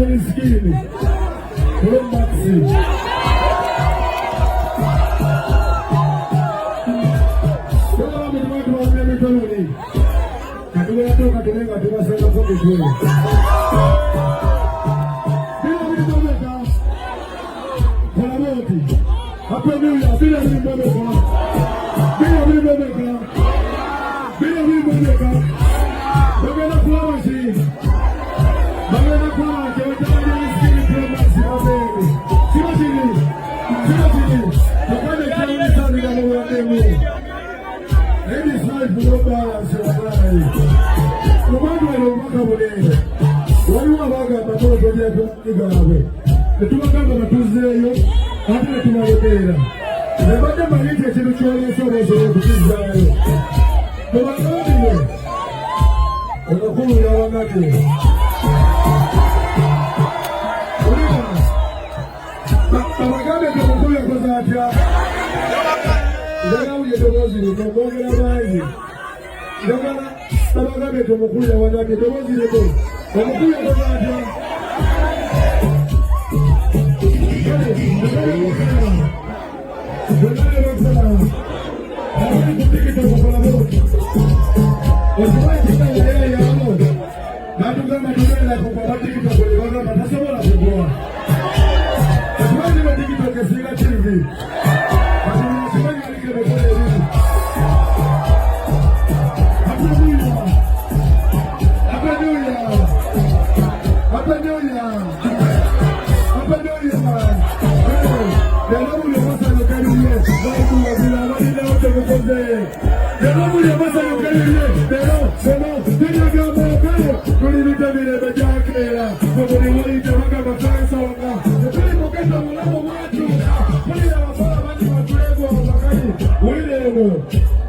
miskini. Kule Maxi. Kwa mtu wa mimi mikononi. Katuwe tu katulenga tunasema kwa mtu. Happy New Year, Bino Hata tunawekera. Lebada maliki ya chini chuali somo zote kukizayo. Kwa wakati hiyo. Unakulu ya wanati. Wulira. Abagame kumukulu ya kwa zatia. Ndana uje domozi ni mboge na maji. Ndana abagame kumukulu ya wanati domozi ni mboge. Kumukulu ya kwa zatia.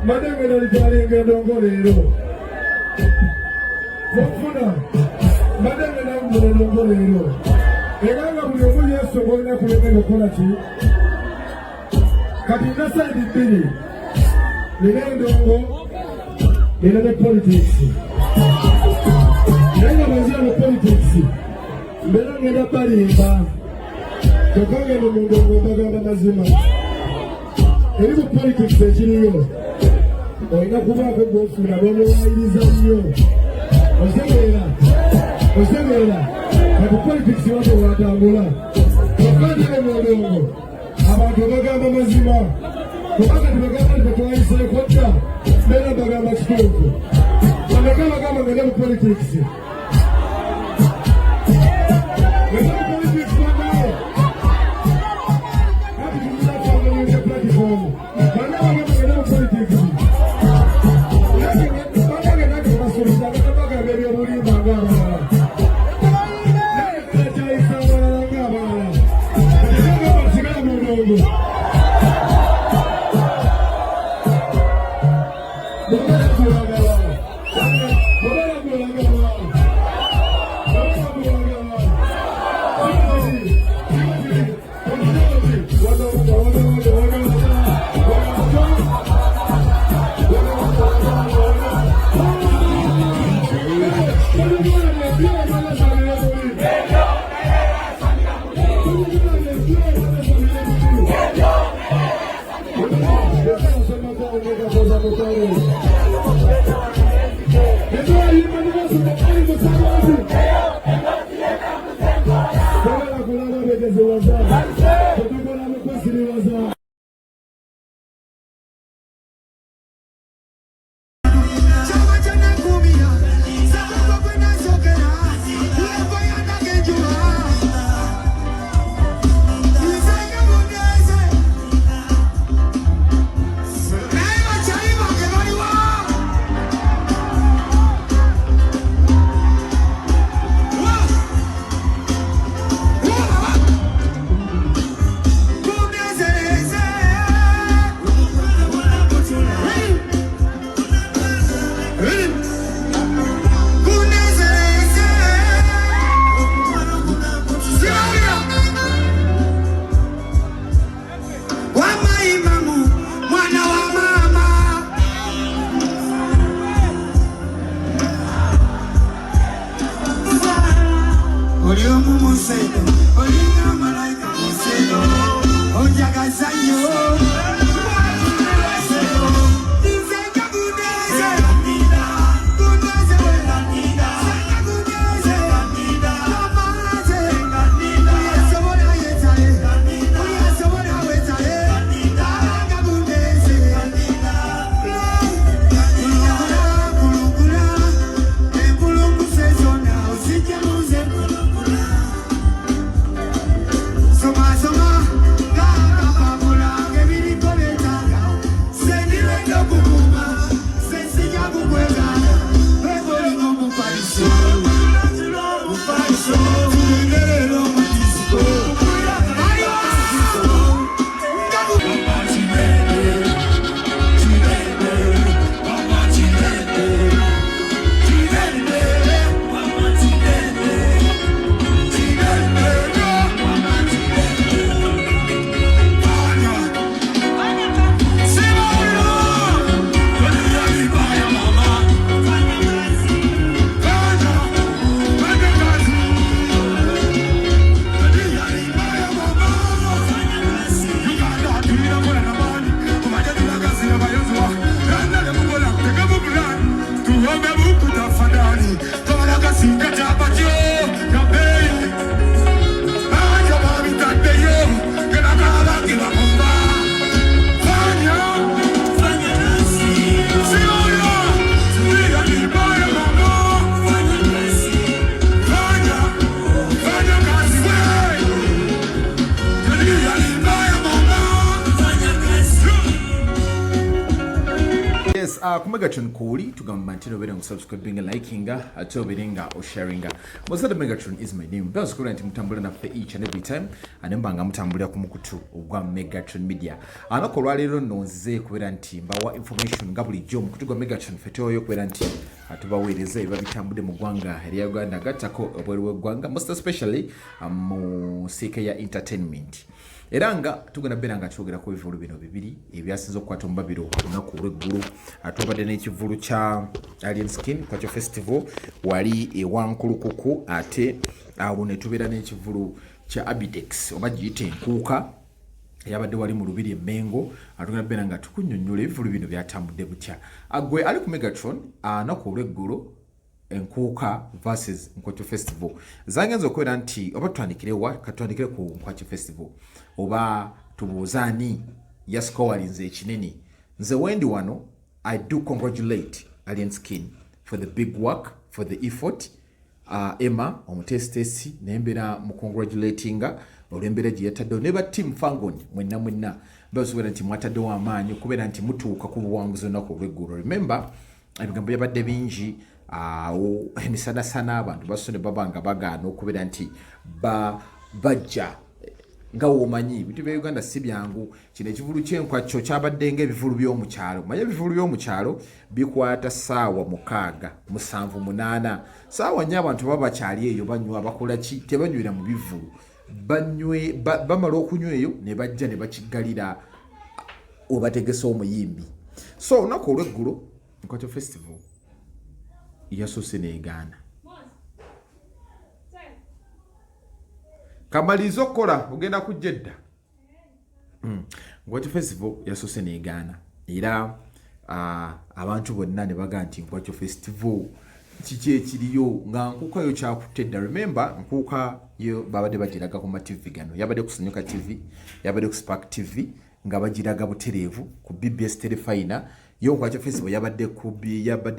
Madame Nalijalinga Dongolero. Mofuna. Madame Nalijalinga Dongolero. Eganga muliomu Yesu ngolina kuleme mukola ki. Kati nasa edibiri. Nine ndongo. Nine politics. Nine mwazia mu politics. Mbela ngenda palimba. Tokange ni mundongo mbagamba mazima. Eribu politics ekiriyo. Oina kubaako gw'ofuna n'omuwayiriza nnyo. Osebeera. Kati politics wako watambula. Okandire mu ndongo. Abantu bagamba mazima. Kubanga tebagamba nti betwayise kotta. Beera bagamba kituufu. Bameka bagamba ngende mu politics. Megatron Kuli to Gamantino Vedang subscribing and liking Atobiringa or sharing. Most of the Megatron is my name. Bells current Mutambula after each and every time. And then Bangam Tambula Kumukutu or Guam Megatron Media. And a Coralero no Ze Queranti, Bawa information Gabli Jom Kutuga Megatron Fetoyo Queranti. Atubawe is a very Tambude Mugwanga, Heriaganda Gatako, Gwanga, most especially Sekeya Entertainment. Eranga tugana beranga chogera ko bivulu bino bibiri ebyasinzo kwatomba biro naku lweggulu atobadde n'ekivulu kya Alien Skin Nkwacho Festival wali ewankulukuku ate awo ne tubera n'ekivulu kya Abtex oba giyite Enkuuka yabadde wali mu lubiri emengo atugana beranga tukunyonnyola ebivulu bino byatambudde butya agwe ali ku Megatron naku lweggulu Enkuuka versus Nkwacho Festival zangenzo kwera nti oba twandikirewa katwandikire ku Nkwacho Festival oba tubuuzani yaskowalinze ekinene nze wendi wano I do congratulate Alien Skin for the big work, for the effort. Emma omutestesi nembera mu congratulatinga olembere giyatadde neba team fangoni mwenna bazubera nti mwatadde amaanyi kubera nti mutuuka ku buwanguzi nako lweggulu. Remember ebigambo byabadde bingi emisana abantu basone babanga bagaana okubera nti bajja nga womanyi bitu bya Uganda si byangu kino ekivulu ky'Enkwacho kyabadde ng'ebivulu by'omu kyalo. Manya ebivulu by'omu kyalo bikwata ssaawa 6 7 8 ssaawa nnyo abantu baba bakyali eyo banywa bakola ki tebanywera mu bivulu bamala okunywa eyo ne bajja ne bakiggalira obategesa omuyimbi. So olunaku olw'eggulo Nkwacho Festival yasoose n'egaana kamalizo kola ogenda kujjedda Nkwacho Festival yasoose n'egaana era abantu bonna ne baga nti Nkwacho Festival kiki ekiriyo nga Nkuuka yo kyakutedda. Remember Nkuuka yo babadde bagiraga ku TV gano yabadde ku Sanyuka TV yabadde ku Spark TV nga bagiraga butereevu ku BBS Telefina yo Nkwacho Festival yabadde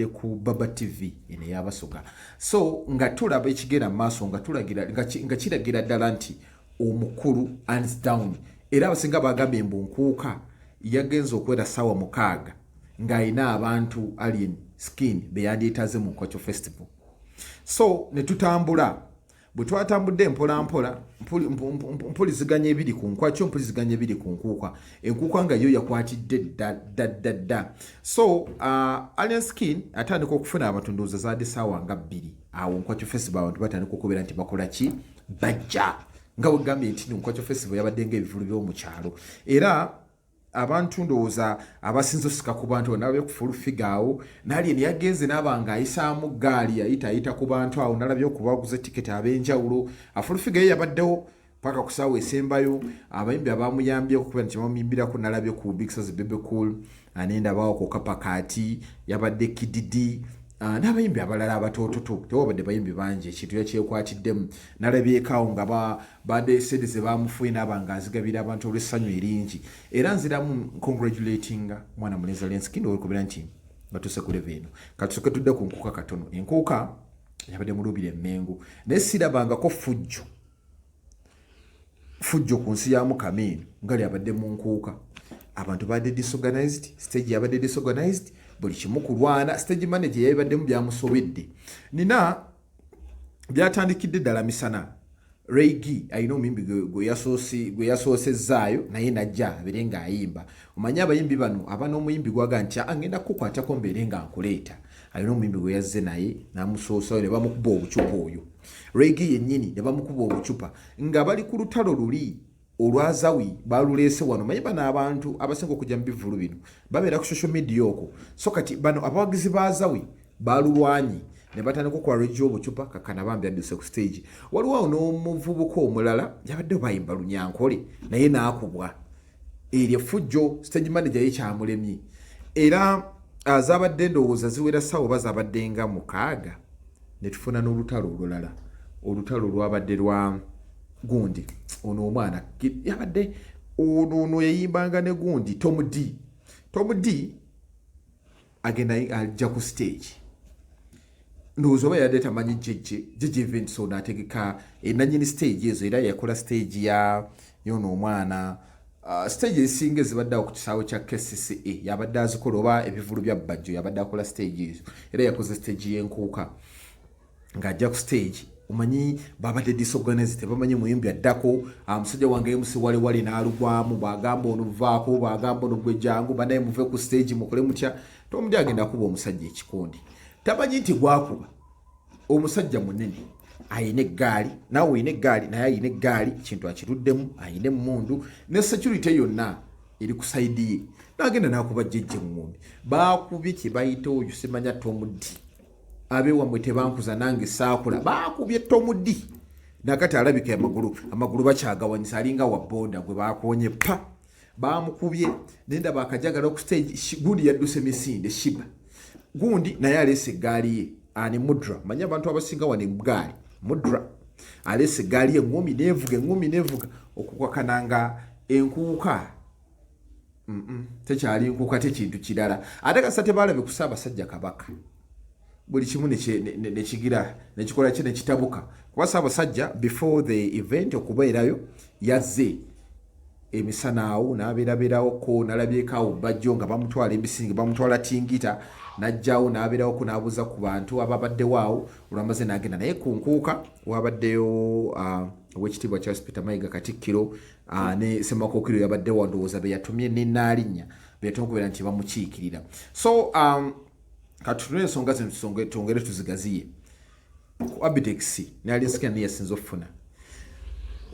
ku Baba TV ene yabasoga. So nga tulaba ekigera maaso nga tulagira nga kiragira ddala nti omukulu hands down era abasinga bagambye mbu Nkuuka yagenza okwera ssaawa 6 ng'ayina abantu Alien Skin beyandyetaze mu Nkwacho Festival. So ne tutambula bwe twatambudde mpola mpuliziganya ebiri ku Nkwacho mpuliziganya ebiri ku Nkuuka. Enkuuka nga yo yakwatidde dda. So Alien Skin atandika okufuna abatunduuza zaadde ssaawa nga 2 awo Nkwacho Festival abantu batandika okubeera nti bakola ki bajja nga wegambye nti Nkwacho Festival yabadde ng'ebivulu by'omu kyalo era abantu ndowooza abasinza osika ku bantu nalabye ku full figure awo nalye neyagenze nabanga ayisaamu gaali ayita ku bantu awo nalabye okubaguza tiketi ab'enjawulo full figure ye yabaddewo paka kusaawa esembayo abayimbi abamuyambye okuba nti bamuyimbirako nalabye ku Big Size Bebe Cool anendabawo ku Kapakati yabadde Kididi n'abayimbi abalala abatoototo tewabadde bayimbi bangi ekintu yakyekwatiddemu nalabyekaawo nga badde sente ze bamufuye n'abanga azigabira abantu olw'essanyu eringi era nziramu congratulatinga mwana mulenzi Lenski ndowekubira nti batuuse ku leve eno katusoke tudde ku Enkuuka katono Enkuuka yabadde mulubira emmengo naye sirabangako fujjo ku nsi ya Mukama eno nga lyabadde mu Nkuuka abantu badde disorganized stage yabadde disorganized buli kimu kulwana stage manager yabaddemu byamusobedde nina byatandikidde ddala misana Reggae ayina omuyimbi gwe yasoosezaayo naye najja abere nga ayimba omanye abayimbi bano abana omuyimbi gwaga nti angenda kukwatako mbeere nga nkuleeta ayina omuyimbi gwe yazze naye namusoosayo ne bamukuba obucupa oyo Reggae yennyini ne bamukuba obucupa nga bali ku lutalo luli olwazawi baluleese wano maye bano abantu abasinga okujja mu bivulu bino babeera ku social media okwo so kati bano abawagizi bazawi balulwanyi ne batandika okuwa Reggae obucupa kakana bambi adduse ku stage waliwo awo n'omuvubuka omulala yabadde bayimba lunyankole naye naakubwa eryo fujjo stage manager ye kyamulemye era azabadde ndowooza ziwera ssaawa oba zabadde nga 6 ne tufuna n'olutalo olulala olutalo lwabadde lwa gundi ono omwana yabadde ono yayimbanga ne gundi Tom D agenda ajja ku stage ndowooza oba yadde tamanyi jeje events ono ategeka enanyini stage ezo era yakola stage yono omwana stage ezisinga ezibaddeawo ku kisaawe kya KCCA yabadde azikola oba ebivulu bya Bajjo yabadde akola stage ezo era yakoze stage y'Enkuuka ng'ajja ku stage umanyi babadde disorganized tebamanyi muyimbi addako musajja wange MC wali n'alugwamu bwagamba onuvaako bwagamba onugwejangu banaye muve ku stage mukole mutya Tom agenda kuba omusajja ekikondi tamanyi nti gwakuba omusajja munene ayina eggaali naawe oyina eggaali naye ayina eggaali kintu akituddemu ayina emmundu ne security yonna eri ku saidi ye n'agenda n'akuba jjejje mumumbi baakubye kye bayita oyo simanya Tom D abeewamwe tebankuza nange saakula baakubye Tom D nakati alabika amagulu bakyagawanyisa alinga wa boda gwe baakonye pa baamukubye nenda bakajagala ku stage gundi yadduse misinde shiba gundi naye alese eggaali ye ani Mudra manya abantu abasinga wane mgaali Mudra alese eggaali ye ngumi nevuga okukwakananga Enkuuka tekyali Enkuuka tekintu kirala ate kasate balabe kusaba sajja kabaka buli kimu nekigira nekikola kye nekitabuka kuba Ssaabasajja before the event okubeerayo yazze emisana awo n'abeerabeerawoko n'alabyekaawo Bajjo nga bamutwala ebisinga bamutwala Tingita najjawo n'abeerawo ko n'abuuza ku bantu ababaddewo awo olwamaze n'agenda naye ku Nkuuka wabaddeyo owekitiibwa Charles Peter Mayiga Katikkiro ne Ssemakokiro yabaddewo ndowooza be yatumye n'ennaalinya be yatumye okubeera nti bamukiikirira so katutunule ensonga zino twongere tuzigaziye ku Abtex nali nsikira naye yasinza okufuna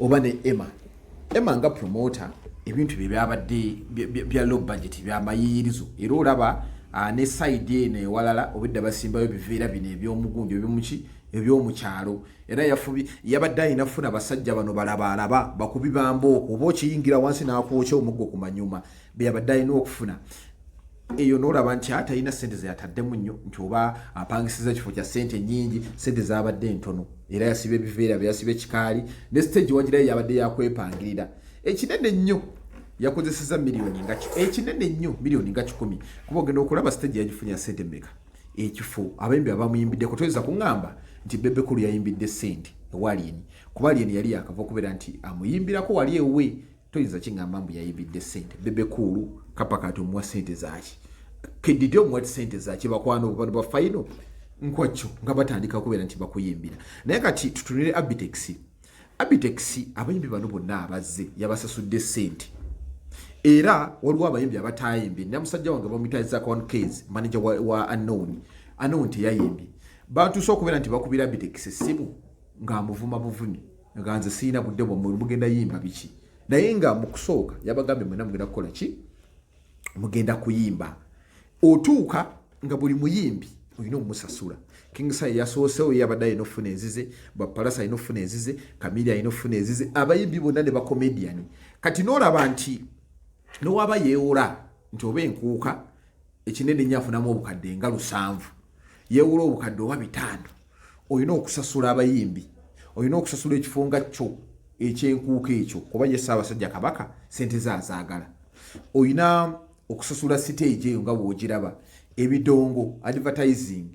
oba ne Emma nga promoter ebintu bye byabadde bya low budget byamayirizo era olaba ne side ene walala obidde basimbayo biveera bino ebyomugundi ebyomukyalo era yabadde ayina funa basajja bano balaba bakubi bambooko oba okiyingira wansi n'akwokya omuggo ku manyuma byabadde ayina okufuna eyo n'olaba nti ate ayina sente zeyataddemu nnyo nti oba apangisiza kifo kya sente nyingi sente zabadde ntono era yasiba ebiveera byasiba ekikaali ne stage wagirayo yabadde yakwepangirira ekinene nnyo yakozeseza miliyoni nga 10 kuba ogenda okulaba stage yagifunya sente mmeka ekifo abayimbi abamuyimbiddeko toyinza kuŋŋamba nti Bebe Cool yayimbidde sente ewalieni kuba alieni yali yakava okubeera nti amuyimbirako wali ewe toyinza kiŋŋamba mbu yayimbidde sente Bebe Cool kapakati omuwa sente zaki kedidi omuwa sente zaki bakwano bano bafaino Nkwacho nga batandika okubeera nti bakuyimbira naye kati tutunire Abtex abayimbi bano bonna abazze yabasasudde sente era waliwo abayimbi abatayimbye namusajja wange bamuyitiriza kwa case manager wa unknown teyayimbye batuuse okubeera nti bakubira Abtex essimu ng'amuvuma buvumi nga nze siina budde bwamwe bugenda yimba biki naye nga mu kusooka yabagambye mwena mugenda kukola ki mugenda kuyimba otuuka nga buli muyimbi olina omusasula. King Sai yasoosewo yabadde alina okufuna enzize, Bapalasa alina okufuna enzize, Kamili alina okufuna enzize, abayimbi bonna ne bakomediani. Kati n'olaba nti n'owaba yeewola nti oba Enkuuka ekinene nnyo afunamu obukadde nga 7 yeewola obukadde oba 5 olina okusasula abayimbi, olina okusasula ekifo nga kyo eky'Enkuuka ekyo kuba ye Ssaabasajja Kabaka sente zazaagala. Olina okusasula stage eyo nga bw'ogiraba, ebidongo, advertising.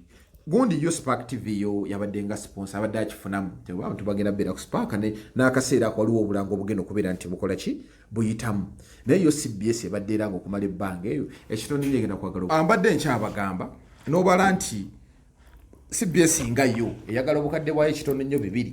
Gundi yo Spark TV yo yabadde nga sponsor abadde akifunamu abantu bagenda bera ku Spark n'akaseera ako waliwo obulango obugenda okubeera nti bukola ki buyitamu. Naye yo CBS ebadde era ng'okumala ebbanga eyo ekitone ngenda kwagala ambadde nkyabagamba n'obala nti CBS nga yo eyagala obukadde bwayo ekitone nnyo 2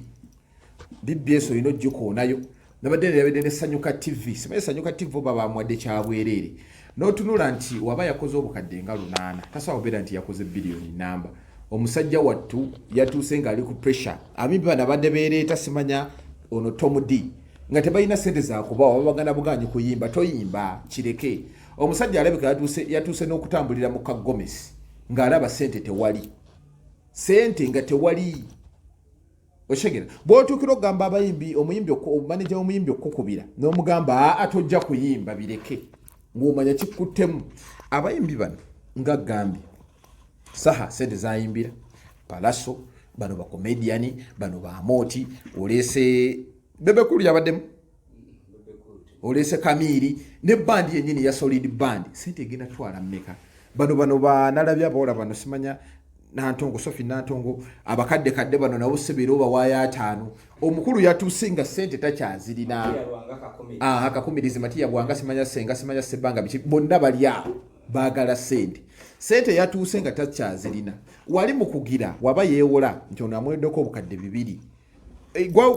BBS olina ojjukoonayo nabadde yabadde ne Sanyuka TV simanyi Sanyuka TV oba bamwadde kyabwereere n'otunula nti waba yakoze obukadde nga 8 tasobola kubeera nti yakoze biliyoni namba. Omusajja wattu yatuuse ng'ali ku pressure. Abimbi bano abadde beereeta simanya ono Tom D nga tebalina sente zakuba waba bagana buganyi kuyimba toyimba kireke. Omusajja alabika yatuuse n'okutambulira mu Kagomesi ng'alaba sente tewali, sente nga tewali. Oshegera bw'otuukira okugamba abayimbi omuyimbi omumaneja w'omuyimbi okukubira n'omugamba atojja kuyimba bireke ng'omanya kikuttemu. Abayimbi bano nga gambye saha sente zayimbira Palaso bano ba comediani bano ba Moti olese Bebekulu yabaddemu olese Kamili ne bandi yennyini ya Solid Band sente egenda twala mmeka bano ba nalabya abawola bano simanya Nantongo Sophie Nantongo abakadde kadde bano nabo sebero bawaya 5 omukulu yatusinga sente takyazirina akakumirizi Matiya Bwanga simanya senga simanya sebanga bichi bonna bali awo baagala sente yatuuse nga takyazirina. Wali mu kugira waba yeewola nti ono amweddeko obukadde 2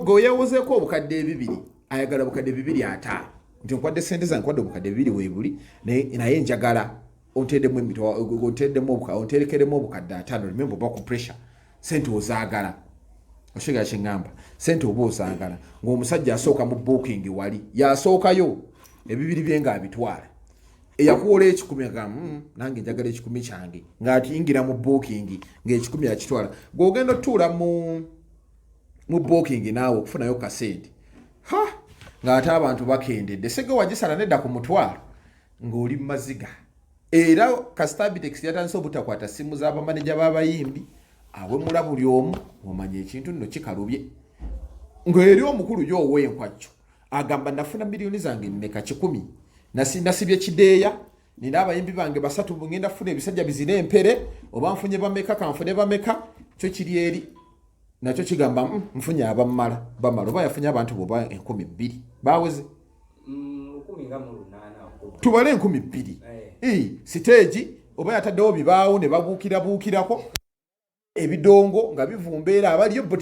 gwe yeewozeeko obukadde 2 ayagala obukadde 2 ata nti nkwadde sente zange nkwadde obukadde 2 weebuli naye njagala onterekeremu obukadde 5. Remember oba ku pressure sente ozaagala oshega kyengamba sente oba ozaagala ng'omusajja asooka mu booking wali yasookayo ebibiri bye nga abitwala eyakuwola 10 agamba nange njagala 10 kyange ng'atiyingira mu booking ng'ekikumi akitwala gw'ogenda otuula mu booking naawe okufunayo kasente ng'ate abantu bakendedde sege wagisala nedda ku mutwalo ng'oli mu maziga. Era kasita Abtex yatandise obutakwata simu z'abamaneja b'abayimbi awemula buli omu omanya ekintu nno kikalubye ng'eri omukulu y'owa Nkwacho agamba nafuna miliyoni zange mmeka 10 nasibye kideeya nina abayimbi bange 3 ngenda funa ebisajja bizina empere oba nfunye bameka kanfune bameka kyo kiri eri nakyo kigamba nfunye abamala bamala oba yafunye abantu boba 12 baweze 10 nga mu 8 tubale 12 stage oba yataddewo bibaawo ne babuukirako ebidongo nga bivumbeera abaliyo bo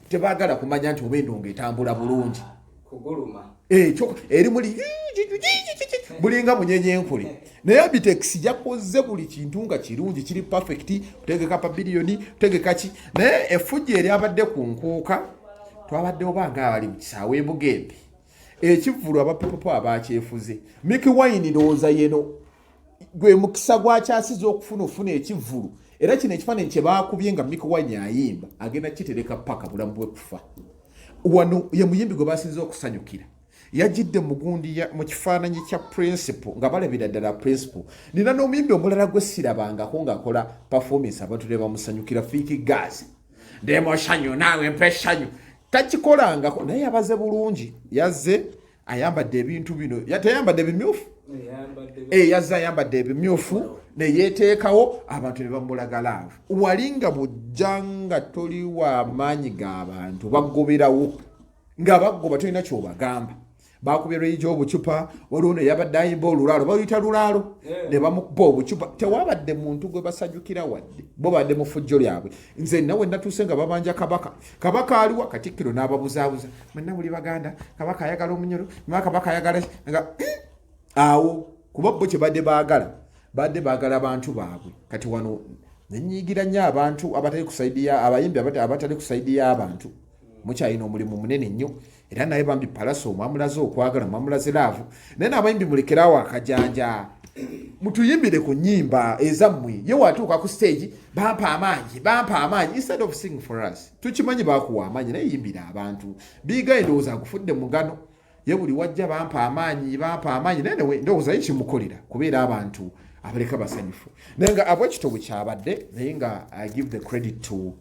tebagala kumanya nti oba endongo etambula bulungi kuguluma eri muli bulinga munyenye enkule. Naye Abtex yakoze buli kintu nga kirungi kiri perfect kutegeka pa biliyoni kutegeka ki naye efujja eri abadde ku Nkuuka twabadde obanga abali mu kisaawe Bugembe ekivulu abapepopo abakyefuze Mickey Wine ndowooza yeno gwe mukisa gwakyasiza okufuna ekivulu era kino ekifaananyi kye baakubye nga Mickey Wine ayimba agenda kitereka paka bulamu bwe kufa. Wano ye muyimbi gwe basinze okusanyukira yajidde mugundi mu kifaananyi kya principal nga balabira ddala principal. Nina n'omuyimbi omulala gwe sirabangako ng'akola performance abantu ne bamusanyukira Fiki Gazi ndemo shanyu naawe mpe shanyu takikolangako naye yabaze bulungi yazze ayambadde ebintu bino yatayambadde bimyufu yazze ayambadde ebimyufu ne yeeteekawo abantu ne bamulagala walinga bujjanga toli w'amaanyi g'abantu bagoberawo nga bagoba tolina kyobagamba bakubye ejo obucupa waliwo yabadde ayimba olulaalo baluyita lulaalo ne bamukuba obucupa tewabadde muntu gwe basajjukira wadde bo badde mu ffujjo lyabwe. Nze nawe natuuse nga babanja kabaka aliwa Katikkiro n'ababuzaabuza mwenna buli baganda kabaka ayagala omunyoro kabaka ayagala nga awo kuba bo kye badde baagala abantu baabwe. Kati wano nenyigira nnyo abantu abatali kusaidiya abayimbi abatali kusaidiya abantu mukyalina omulimu munene nnyo era naye bambi palaso mwamulaze okwagala mwamulaze laavu naye n'abayimbi mulekerawo akajanja mutuyimbire ku nnyimba ezammwe ye watuuka ku stage bampa amaanyi instead of sing for us tukimanyi bakuwa amaanyi naye yimbira abantu biga endowooza agufudde mugano ye buli wajja bampa amaanyi naye ndowooza kimukolera kubeera abantu abaleka basanyufu naye nga abwekito bwe kyabadde naye nga I give the credit to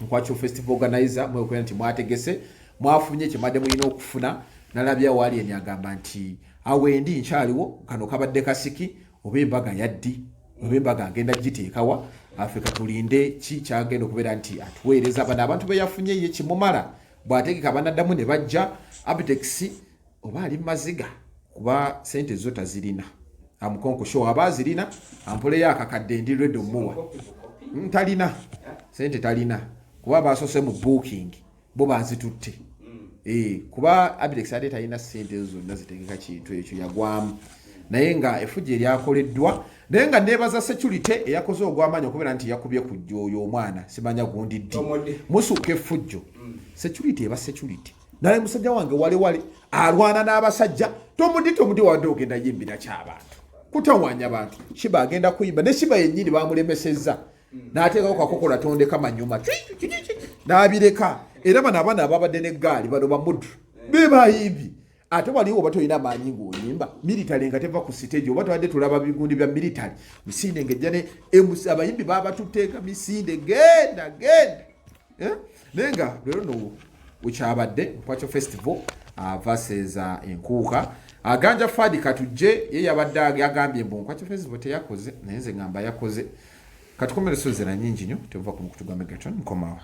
Nkwacho festival organizer mwekwera nti mwategese mwafunye kimadde mulina okufuna nalabya wali enyagamba nti awendi nkyaliwo kano kabadde kasiki oba embaga yaddi oba embaga agenda giteekawa Afrika tulinde ki kyagenda okubeera nti atuweereza bano abantu beyafunye ye kimumala bw'ategeka banaddamu ne bajja Abtex oba ali maziga kuba sente zo tazirina amukonko show abazirina ampole yakakadde ndi redo muwa talina sente talina kuba basose mu booking bo bazitutte kuba Abtex ate talina sente zonna zitegeka kintu ekyo yagwamu naye nga efujje eryakoleddwa naye nga nebaza security eyakoze ogw'amaanyi okubeera nti yakubye ku jjooyo omwana simanya gundi ddi musuka effujjo security eba security naye musajja wange wale alwana n'abasajja tomudi wadde ogenda yimbira ky'abantu kutawanya abantu shiba agenda kuyimba ne shiba yennyini bamulemesezza n'ateekako kakokola tondeka manyuma n'abireka era bano abaana ababadde n'eggaali bano bamuddu be bayimbi ate waliwo oba tolina amaanyi ng'oyimba military nga teva ku stage oba twadde tulaba bigundi bya military misinde ngejja ne abayimbi babatuteeka misinde genda naye nga leero no wekyabadde Nkwacho festival versus Enkuuka aganja Fadi katujje ye yabadde yagambye mbu Nkwacho festival teyakoze naye nze ngamba yakoze katukomereso zera nyingi nnyo tevuva ku mukutu gwa Megatron nkomawo